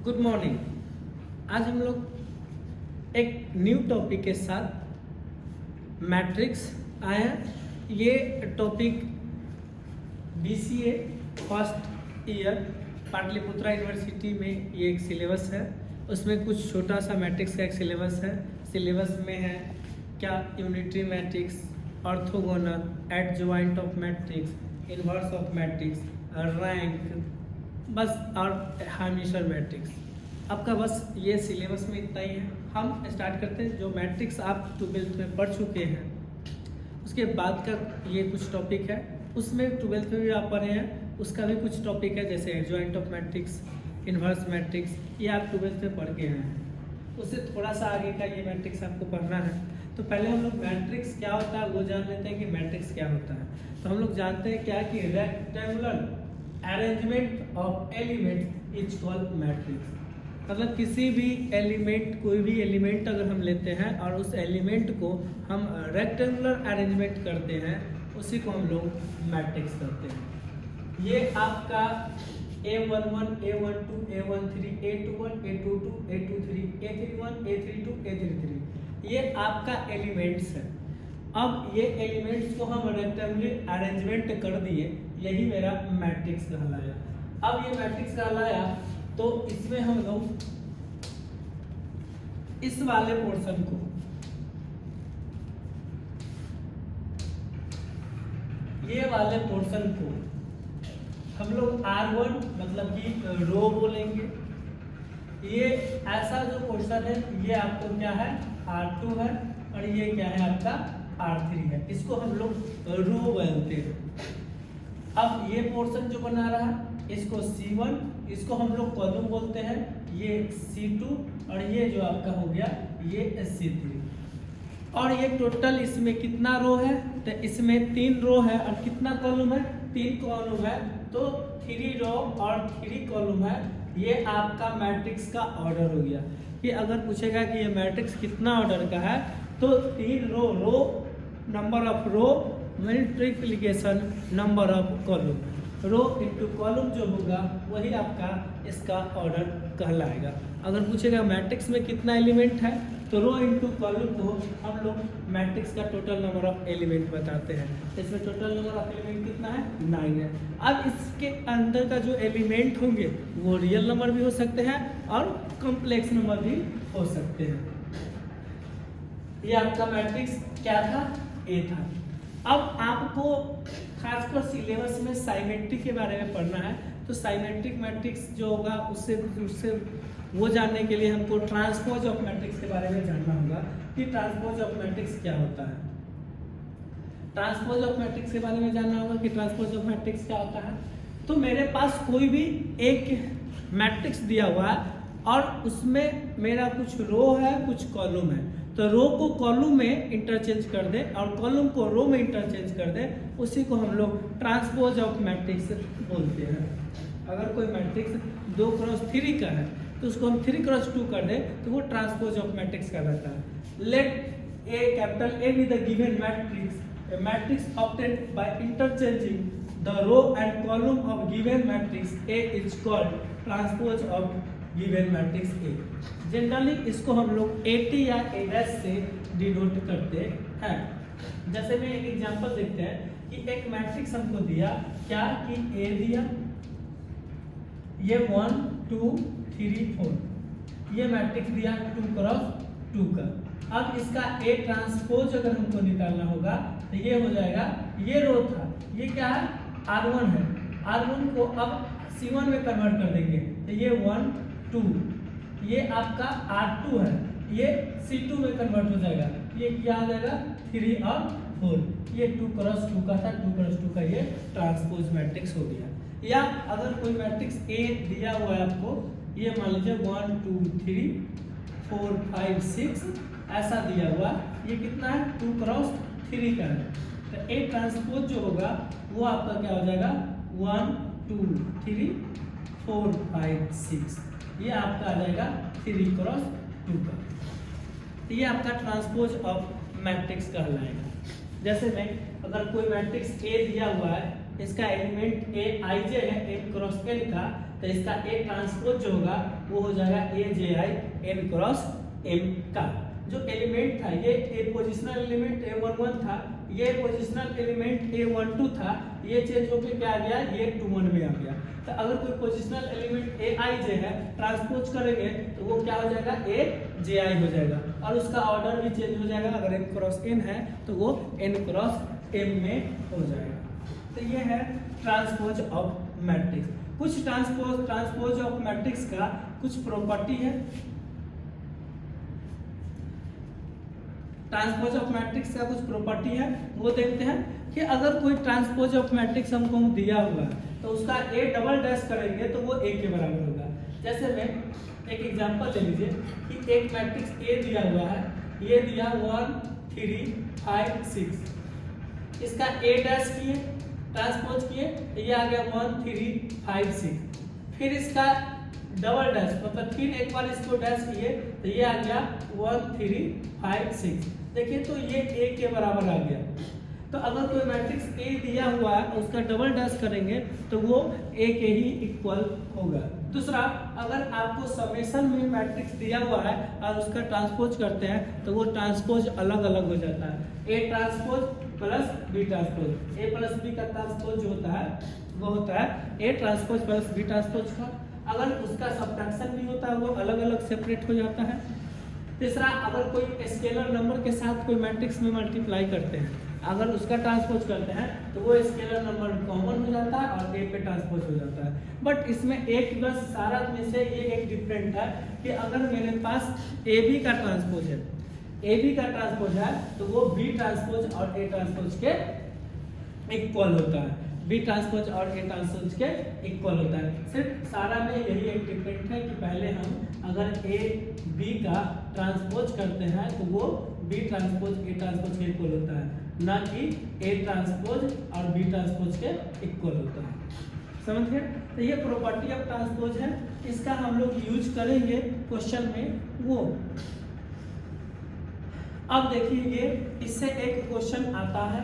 Good morning. आज हम लोग एक न्यू टॉपिक के साथ मैट्रिक्स आए हैं। ये topic BCA first year Pataliputra university में ये एक सिलेबस है। उसमें कुछ छोटा सा मैट्रिक्स का एक सिलेबस है। सिलेबस में है क्या unitary matrix, orthogonal, adjoint of matrix, inverse of matrix, rank, बस और हर्मिटियन मैट्रिक्स। आपका बस ये सिलेबस में इतना ही है। हम स्टार्ट करते हैं। जो मैट्रिक्स आप 12th में पढ़ चुके हैं उसके बाद का ये कुछ टॉपिक है। उसमें 12th में भी आप पढ़े हैं, उसका भी कुछ टॉपिक है, जैसे adjoint of matrix, inverse matrix, ये आप 12th में पढ़ के हैं। उससे थोड़ा सा आगे का ये मैट्रिक्स आपको पढ़ना है। तो पहले हम लोग मैट्रिक्स क्या होता है वो जान लेते हैं कि मैट्रिक्स क्या होता है। तो हम लोग जानते हैं क्या कि rectangular arrangement of element is called matrix. मतलब किसी भी एलिमेंट, कोई भी एलिमेंट अगर हम लेते हैं और उस एलिमेंट को हम रेक्टेंगुलर अरेंजमेंट करते हैं, उसी को हम लोग मैट्रिक्स करते हैं। ये आपका A11, A12, A13, A21, A22, A23, A31, A32, A33 ये आपका एलिमेंट्स है। अब ये एलिमेंट्स को हम रेक्टेंगुलर अरेंजमेंट कर दिए, यही मेरा मैट्रिक्स कहलाया। अब ये मैट्रिक्स कहलाया तो इसमें हम लोग इस वाले पोर्शन को, ये वाले पोर्शन को हम लोग R1 मतलब कि रो बोलेंगे। ये ऐसा जो पोर्शन है ये आपको क्या है, R2 है, और ये क्या है आपका R3 है। इसको हम लोग रो बोलते हैं। अब ये पोर्शन जो बना रहा है इसको C1, इसको हम लोग कॉलम बोलते हैं, ये C2, और ये जो आपका हो गया ये C3। और ये टोटल इसमें कितना रो है, तो इसमें 3 रो है। और कितना कॉलम है, 3 कॉलम है, तो 3 रो और 3 कॉलम है। ये आपका मैट्रिक्स का ऑर्डर हो गया। कि अगर पूछेगा कि ये मैट्रिक्स कितना ऑर्डर का है, तो 3 row number of row multiplication number of column, row into column जो होगा वही आपका इसका ऑर्डर कहलाएगा। अगर पूछेगा मैट्रिक्स में कितना एलिमेंट है, तो रो इनटू कॉलम को हम लोग मैट्रिक्स का टोटल नंबर ऑफ एलिमेंट बताते हैं। इसमें टोटल नंबर ऑफ एलिमेंट कितना है, 9 है। अब इसके अंदर का जो एलिमेंट होंगे वो रियल नंबर भी हो सकते हैं और कॉम्प्लेक्स नंबर भी हो सकते हैं। ये आपका मैट्रिक्स क्या था, ए था। अब आपको खासकर सिलेबस में साइमेट्रिक के बारे में पढ़ना है। तो साइमेट्रिक मैट्रिक्स जो होगा उससे वो जानने के लिए हमको ट्रांसपोज ऑफ मैट्रिक्स के बारे में जानना होगा कि ट्रांसपोज ऑफ मैट्रिक्स क्या होता है। ट्रांसपोज ऑफ मैट्रिक्स के बारे में जानना होगा कि ट्रांसपोज ऑफ मैट्रिक्स क्या होता है। तो मेरे पास कोई भी एक मैट्रिक्स दिया हुआ है और उसमें मेरा कुछ रो है, कुछ कॉलम है। तो रो को कॉलम में इंटरचेंज कर दे और कॉलम को रो में इंटरचेंज कर दे, उसी को हम लोग ट्रांसपोज ऑफ मैट्रिक्स बोलते हैं। अगर कोई मैट्रिक्स 2x3 का है तो उसको हम 3x2 कर दे तो वो ट्रांसपोज ऑफ मैट्रिक्स कहलाता है। Let a capital A be the given matrix, a matrix obtained by interchanging the row and column of given matrix A is called transpose of given matrix A। Generally इसको हम लोग AT या A' से denote करते हैं। जैसे में एक एग्जांपल देखते हैं कि एक मैट्रिक्स हमको दिया क्या कि A दिया, ये 1 2 3 4, ये मैट्रिक्स दिया 2x2 का। अब इसका A ट्रांसपोज अगर हमको निकालना होगा तो ये हो जाएगा, ये रो था, ये क्या है R1 है, R1 को अब C1 में कन्वर्ट कर देंगे तो ये 1 2, ये आपका R2 है, ये C2 में कन्वर्ट हो जाएगा, ये क्या आ जाएगा 3 और 4, ये 2x2 का था, 2x2 का ये ट्रांसपोज मैट्रिक्स हो गया। या अगर कोई मैट्रिक्स A दिया हुआ है आपको, ये मान लीजिए 1 2 3 4 5 6 ऐसा दिया हुआ, ये कितना है 2x3 का है। तो A ट्रांसपोज जो होगा वो आपका क्या हो जाएगा 1 2 3 4 5 6, ये आपका आ जाएगा 3x2 का। तो ये आपका ट्रांसपोज ऑफ मैट्रिक्स कहलाएगा। जैसे में अगर कोई मैट्रिक्स A दिया हुआ है, इसका एलिमेंट A ij है, M क्रॉस N का, तो इसका ए ट्रांसपोज जो होगा वो हो जाएगा AJI N क्रॉस M का। जो एलिमेंट था ये पोजिशनल एलिमेंट A11 था, ये पोजिशनल एलिमेंट A12 था, ये चेंज होकर क्या आ गया, ये 21 में आ गया। तो अगर कोई पोजिशनल एलिमेंट AIJ है ट्रांसपोज करेंगे तो वो क्या हो जाएगा, AJI हो जाएगा और उसका ऑर्डर भी चेंज हो जाएगा। अगर M क्रॉस N है तो वो N क्रॉस M में हो जाएगा। तो ये है ट्रांसपोज ऑफ मैट्रिक्स। कुछ ट्रांसपोज ऑफ मैट्रिक्स का कुछ प्रॉपर्टी है। ट्रांसपोज ऑफ मैट्रिक्स का कुछ प्रॉपर्टी है, वो देखते हैं कि अगर कोई ट्रांसपोज ऑफ मैट्रिक्स हमको दिया हुआ है तो उसका A डबल डैश करेंगे तो वो A के बराबर होगा। जैसे मैं एक एग्जांपल ले लीजिए कि एक मैट्रिक्स A दिया हुआ है, ये दिया 1 3 5 6, इसका A डैश किए ट्रांसपोज किए तो ये आ गया 1 3 5 6, फिर इसका डबल डैश मतलब फिर एक बार इसको डैश किए तो ये आ गया 1 3 5 6। देखिए तो ये A के बराबर आ गया। तो अगर कोई मैट्रिक्स A दिया हुआ है और उसका डबल डैश करेंगे तो वो A के ही इक्वल होगा। दूसरा, अगर आपको समेशन में मैट्रिक्स दिया हुआ है और उसका ट्रांसपोज करते हैं तो वो ट्रांसपोज अलग अलग हो जाता है। A transpose plus B transpose, A plus B का ट्रांसपोज जो होता है वो होता है A transpose plus B transpose का। अगर उसका सब्ट्रैक्शन भी होता है वो अलग अलग सेपरेट हो जाता है। तीसरा, अगर कोई स्केलर नंबर के साथ कोई मैट्रिक्स में मल्टीप्लाई करते हैं, अगर उसका ट्रांसपोज करते हैं तो वो स्केलर नंबर कॉमन हो जाता है और A पे ट्रांसपोज हो जाता है। बट इसमें एक बस सारा में से ये एक डिफरेंट है कि अगर मेरे पास AB का ट्रांसपोज है, AB का ट्रांसपोज है तो वो B ट्रांसपोज और A ट्रांसपोज के इक्वल होता है, B ट्रांसपोज और A ट्रांसपोज के इक्वल होता है। सिर्फ सारा में यही एक डिफरेंट है कि पहले हम अगर A B का ट्रांसपोज करते हैं तो वो B ट्रांसपोज A ट्रांसपोज के इक्वल होता है, ना कि A ट्रांसपोज और B ट्रांसपोज के इक्वल होता है। समझ गए? तो ये प्रॉपर्टी ऑफ ट्रांसपोज है, इसका हम लोग यूज करेंगे क्वेश्चन में वो। अब देखिए ये इससे एक क्वेश्चन आता है,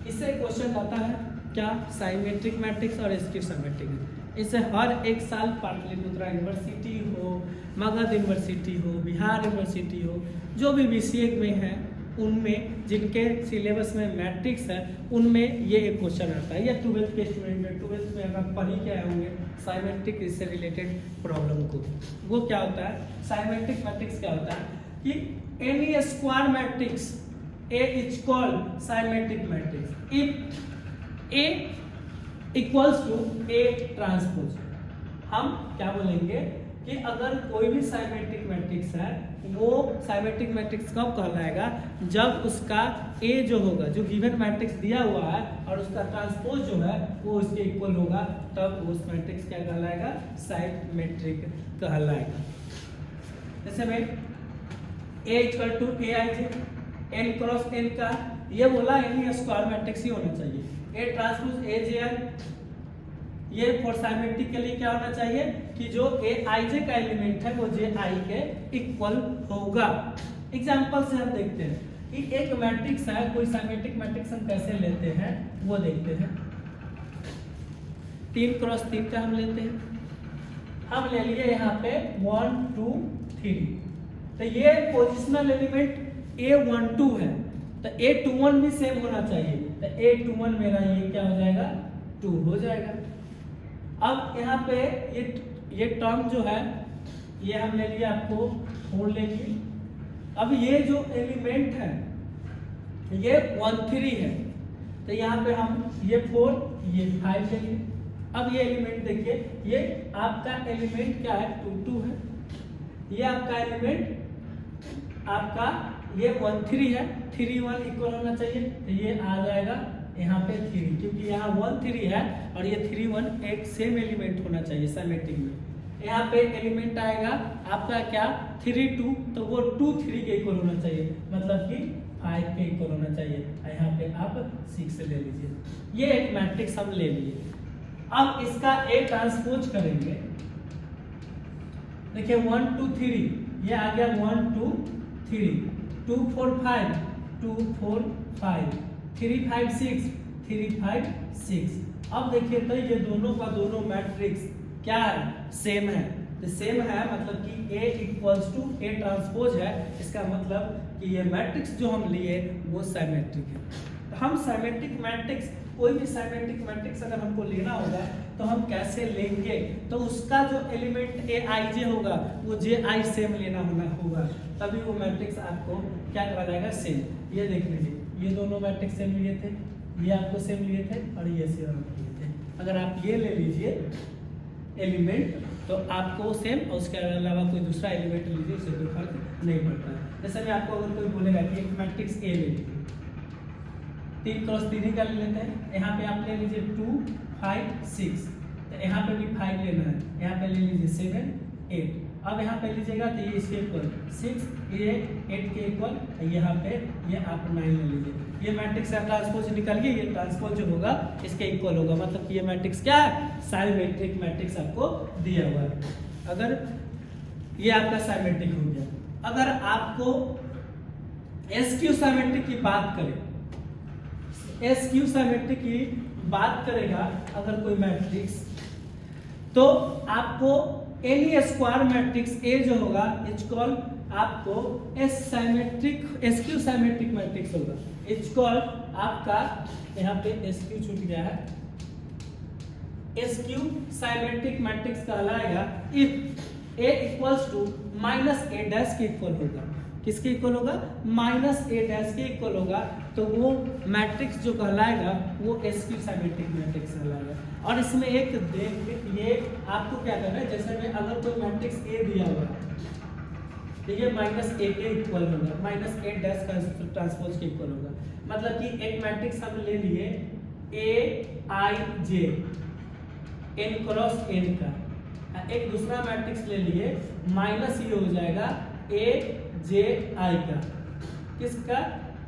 इससे क्वेश्चन आता है क्या, साइमेट्रिक मैट्रिक्स और स्क्यू सिमेट्रिक। इससे हर एक साल पाटलिपुत्रा यूनिवर्सिटी हो, मगध यूनिवर्सिटी हो, बिहार यूनिवर्सिटी हो, जो भी BCA में है उनमें जिनके सिलेबस में मैट्रिक्स है उनमें ये एक क्वेश्चन आता है। या 12th के स्टूडेंट है, 12th में अगर पढ़ के आए होंगे साइमेट्रिक इससे रिलेटेड प्रॉब्लम को। वो क्या होता है, साइमेट्रिक मैट्रिक्स क्या होता है कि N E square matrix A is called symmetric matrix if A equals to A transpose। हम क्या बोलेंगे कि अगर कोई भी साइमेट्रिक मैट्रिक्स है वो साइमेट्रिक मैट्रिक्स कब कहलाएगा, जब उसका A जो होगा, जो गिवन मैट्रिक्स दिया हुआ है और उसका ट्रांसपोज जो है वो उसके इक्वल होगा, तब उस मैट्रिक्स क्या कहलाएगा, साइमेट्रिक कहलाएगा। जैसे मैं A equal to AIJ N cross N का ये बोला एनी स्क्वायर मैट्रिक्स ही होना चाहिए। A ट्रांसपोज AJI, ये फॉर साइमेट्रिक के लिए क्या होना चाहिए कि जो AIJ का एलिमेंट है वो JI के इक्वल होगा। एग्जांपल से हम देखते हैं कि एक मैट्रिक्स है, कोई साइमेट्रिक मैट्रिक्स हम कैसे लेते हैं वो देखते हैं। 3 क्रॉस 3 का हम लेते हैं, हम ले लिए यहाँ पे 1 2 3, तो ये पोजिशनल एलिमेंट A12 है तो A21 भी सेम होना चाहिए, तो A21 मेरा ये क्या हो जाएगा, 2 हो जाएगा। अब यहाँ पे ये टर्म जो है ये हम ले लिया, आपको 4 ले लिए। अब ये जो एलिमेंट है ये 1 3 है तो यहाँ पे हम ये 4 ये 5 ले लिए। अब ये एलिमेंट देखिए, ये आपका एलिमेंट क्या है, 2 2 है, ये आपका एलिमेंट आपका ये 1 3 है, 3 1 इक्वल होना चाहिए, तो ये आ जाएगा यहाँ पे 3, क्योंकि यहाँ 1 3 है और ये 3 1 एक सेम एलिमेंट होना चाहिए सिमेट्रिक में। यहाँ पे एलिमेंट आएगा आपका क्या 3 2, तो वो 2 3 के इक्वल होना चाहिए, मतलब कि 5 के इक्वल होना चाहिए। यहाँ पे आप 6 ले लीजिए, ये एक मैट्रिक्स हम ले लिए। अब इसका A ट्रांसपोज करेंगे, देखिए 1 2 3, ये आ गया 1 2 3, 2 4 5 2 4 5, 3 5 6 3 5 6। अब देखिए तो ये दोनों का दोनों मैट्रिक्स क्या है, सेम है। तो सेम है मतलब कि A equals to A transpose है, इसका मतलब कि ये मैट्रिक्स जो हम लिए वो साइमेट्रिक है। तो हम साइमेट्रिक मैट्रिक्स, कोई भी साइमेट्रिक मैट्रिक्स अगर हमको लेना होगा तो हम कैसे लेंगे, तो उसका जो एलिमेंट Aij होगा वो Ji सेम लेना होगा, तभी वो मैट्रिक्स आपको क्या करा जाएगा, सेम। ये देख लीजिए, ये दोनों मैट्रिक्स सेम लिए थे, ये आपको सेम लिए थे और ये सेम आपको लिए थे। अगर आप ये ले लीजिए एलिमेंट तो आपको सेम, और उसके अलावा कोई दूसरा एलिमेंट लीजिए, उससे कोई फर्क नहीं पड़ता। जैसे मैं आपको अगर कोई बोलेगा कि एक मैट्रिक्स A ले लीजिए, 3 क्रॉस 3 ही का ले लेते हैं। यहाँ पे आप ले लीजिए 2 5 6, तो यहाँ पे भी 5 लेना है, यहाँ पे ले लीजिए 7 8। अब यहाँ पे लीजिएगा तो ये इसके इक्वल 6, ये 8 के इक्वल, यहाँ पे ये आप 9 ले लीजिए। ये मैट्रिक्स का ट्रांसपोज निकल गया, ये ट्रांसपोज जो होगा इसके इक्वल होगा, मतलब कि ये मैट्रिक्स क्या है, साइमेट्रिक मैट्रिक्स आपको दिया हुआ है। अगर ये आपका साइमेट्रिक हो गया, अगर आपको SQ साइमेट्रिक की बात करें, SQ साइमेट्रिक की बात करेगा अगर कोई मैट्रिक्स, तो आपको एनी स्क्वायर मैट्रिक्स A जो होगा इज कॉल आपको SQ साइमेट्रिक मैट्रिक्स होगा। इज कॉल आपका, यहाँ पे SQ छूट गया है, SQ साइमेट्रिक मैट्रिक्स कहलाएगा if A equals to -A dash के इक्वल होगा। किसके इक्वल होगा, -A डैश के इक्वल होगा, तो वो मैट्रिक्स जो कहलाएगा वो SQ साइमेट्रिक मैट्रिक्स कहलाएगा। और इसमें एक ये आपको क्या करना है, जैसे में अगर कोई मैट्रिक्स A दिया हुआ है तो ये -A के इक्वल होगा, -A डैश का ट्रांसपोज के इक्वल होगा। मतलब कि एक मैट्रिक्स हम ले लिए Aij n क्रॉस n का, एक दूसरा मैट्रिक्स ले लिए माइनस ये हो जाएगा Aj का, किसका,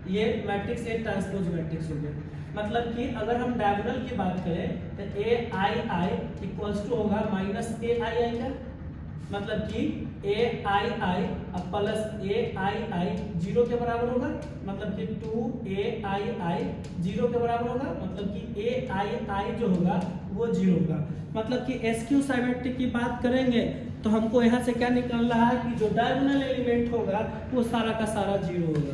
ये मैट्रिक्स एक ट्रांसपोज मैट्रिक्स हो गया। मतलब कि अगर हम डायगोनल की बात करें तो Aii इक्वल्स टू होगा -Aii का, मतलब कि Aii प्लस Aii 0 के बराबर होगा, मतलब कि 2Aii 0 के बराबर होगा, मतलब कि Aii जो होगा वो 0 होगा। मतलब कि SQ साइमेट्रिक की बात करेंगे तो हमको यहाँ से क्या निकल रहा है कि जो डायगोनल एलिमेंट होगा वो सारा का सारा 0 होगा।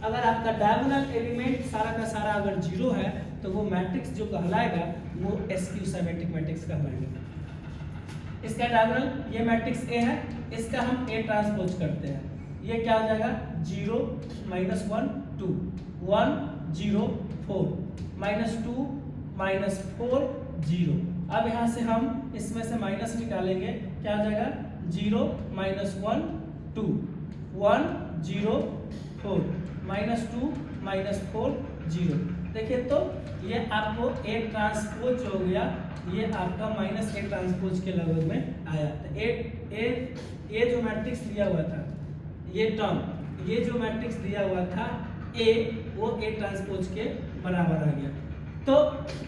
अगर आपका डायगोनल एलिमेंट सारा का सारा अगर 0 है तो वो मैट्रिक्स जो कहलाएगा वो SQ साइमेट्रिक मैट्रिक्स कहलाएगा। इसका डायगोनल ये मैट्रिक्स A है, इसका हम A ट्रांसपोज करते हैं, ये क्या हो जाएगा 0 -1 2 1 0 4 -2 -4 0। अब यहाँ से हम इसमें से माइनस निकालेंगे, क्या हो जाएगा 0 -1 2 1 0 4 -2 -4 0। देखिए तो ये आपको A ट्रांसपोज हो गया, ये आपका -A ट्रांसपोज के लगभग में आया। तो A जो मैट्रिक्स दिया हुआ था, ये टर्म, ये जो मैट्रिक्स दिया हुआ था A, वो A ट्रांसपोज के बराबर आ गया। तो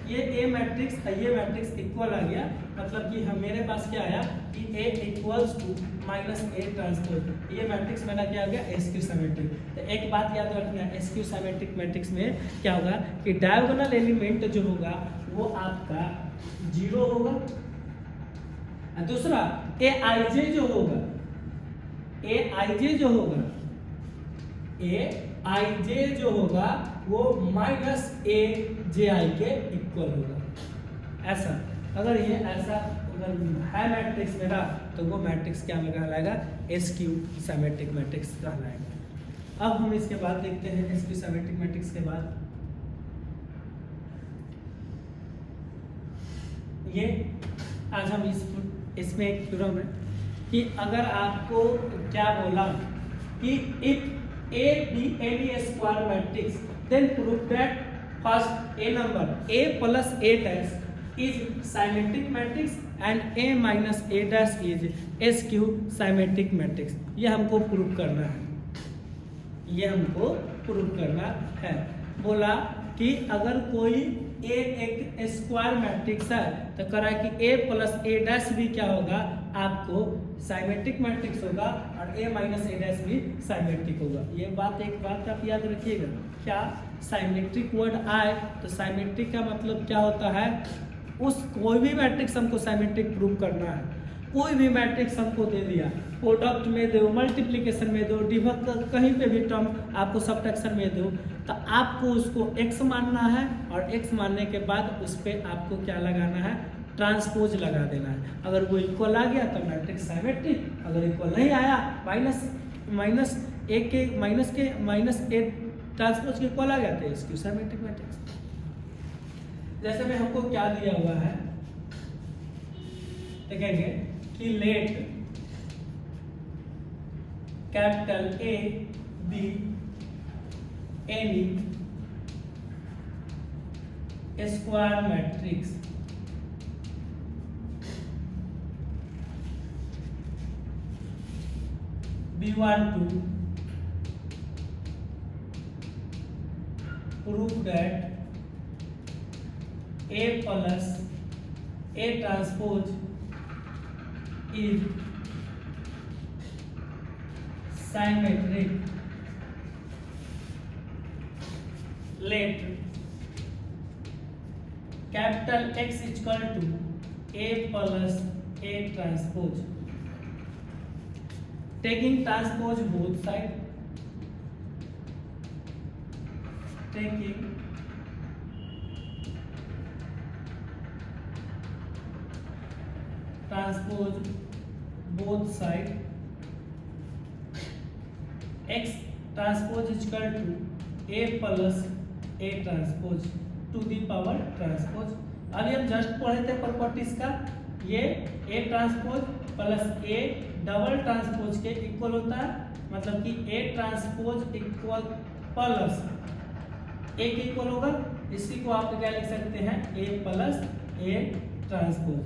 ये A मैट्रिक्स ये मैट्रिक्स इक्वल आ गया, मतलब कि हम मेरे पास क्या आया कि A equals to -A transpose. ये मैट्रिक्स मेरा क्या हो गया SQ साइमेट्रिक। तो एक बात याद रखना, SQ साइमेट्रिक मैट्रिक्स में क्या होगा कि डायगोनल एलिमेंट जो होगा वो आपका 0 होगा, दूसरा Aij जो होगा, Aij जो होगा, Aij जो होगा वो -Aj के इक्वल होगा। ऐसा अगर ये ऐसा अगर है मैट्रिक्स मेरा तो वो मैट्रिक्स क्या कहलाएगा SQ साइमेट्रिक मैट्रिक्स कहलाएगा। अब हम इसके बाद देखते हैं SQ साइमेट्रिक मैट्रिक्स के बाद ये आज हम इसमें एक थ्योरम है कि अगर आपको क्या बोला कि if A be any square matrix then prove that first A number A plus A dash is symmetric matrix and A minus A dash is SQ symmetric matrix। ये हमको प्रूव करना है, ये हमको प्रूव करना है। बोला कि अगर कोई ए एक स्क्वायर मैट्रिक्स है, तो कह रहा है कि ए प्लस ए डैश भी क्या होगा, आपको साइमेट्रिक मैट्रिक्स होगा, और ए माइनस ए डैश भी साइमेट्रिक होगा। ये बात एक बात आप याद रखिएगा, क्या साइमेट्रिक वर्ड आए तो साइमेट्रिक का मतलब क्या होता है, उस कोई भी मैट्रिक्स हमको साइमेट्रिक प्रूव करना है, कोई भी मैट्रिक्स हमको दे दिया, प्रोडक्ट में दो, मल्टीप्लिकेशन में दो, डिविजन कहीं पे भी टर्म आपको सब्ट्रैक्शन में दो, तो आपको उसको x मानना है, और x मानने के बाद उस पर आपको क्या लगाना है, ट्रांसपोज लगा देना है। अगर वो इक्वल आ गया तो मैट्रिक्स साइमेट्रिक, अगर इक्वल नहीं आया माइनस ए ट्रांसपोज के इक्वल आ गया तो इसकी साइमेट्रिक मैट्रिक्स। जैसे में हमको क्या दिया हुआ है, देखेंगे कि let capital A be N E square matrix we want to prove that A plus A transpose is symmetric. Let capital X is equal to A plus A transpose. Taking transpose both sides, taking transpose both sides, X transpose is equal to A plus A transpose to the power transpose। अभी हम just पढ़े थे properties का, ये A transpose plus A double transpose के equal होता है, मतलब कि A transpose equal plus A के इक्वल होगा। इसी को आप क्या लिख सकते हैं, A plus A transpose.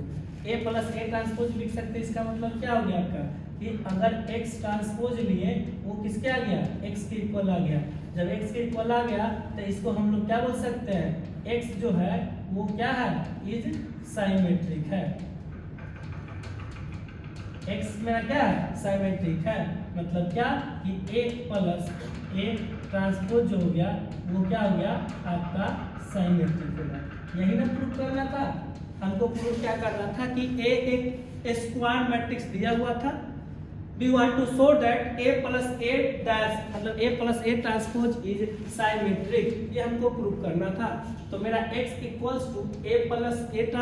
A plus A transpose लिख सकते हैं। इसका मतलब क्या हो गया आपका, कि अगर X ट्रांसपोज लिए वो किसके आ गया, X के इक्वल आ गया। जब X के इक्वल आ गया तो इसको हम लोग क्या बोल सकते हैं, X जो है वो क्या है, इज साइमेट्रिक है। X मेरा क्या है, साइमेट्रिक है। मतलब क्या कि A प्लस A ट्रांसपोज जो हो गया वो क्या हो गया, आपका साइमेट्रिक होगा। यही ना प्रूव करना था हमको। प्रूव क्या करना था कि A एक स्क्वायर मैट्रिक्स दिया हुआ था, we want to show that A plus A dash मतलब A plus A transpose is symmetric, ये हमको प्रूव करना था। तो मेरा X equals to A plus A transpose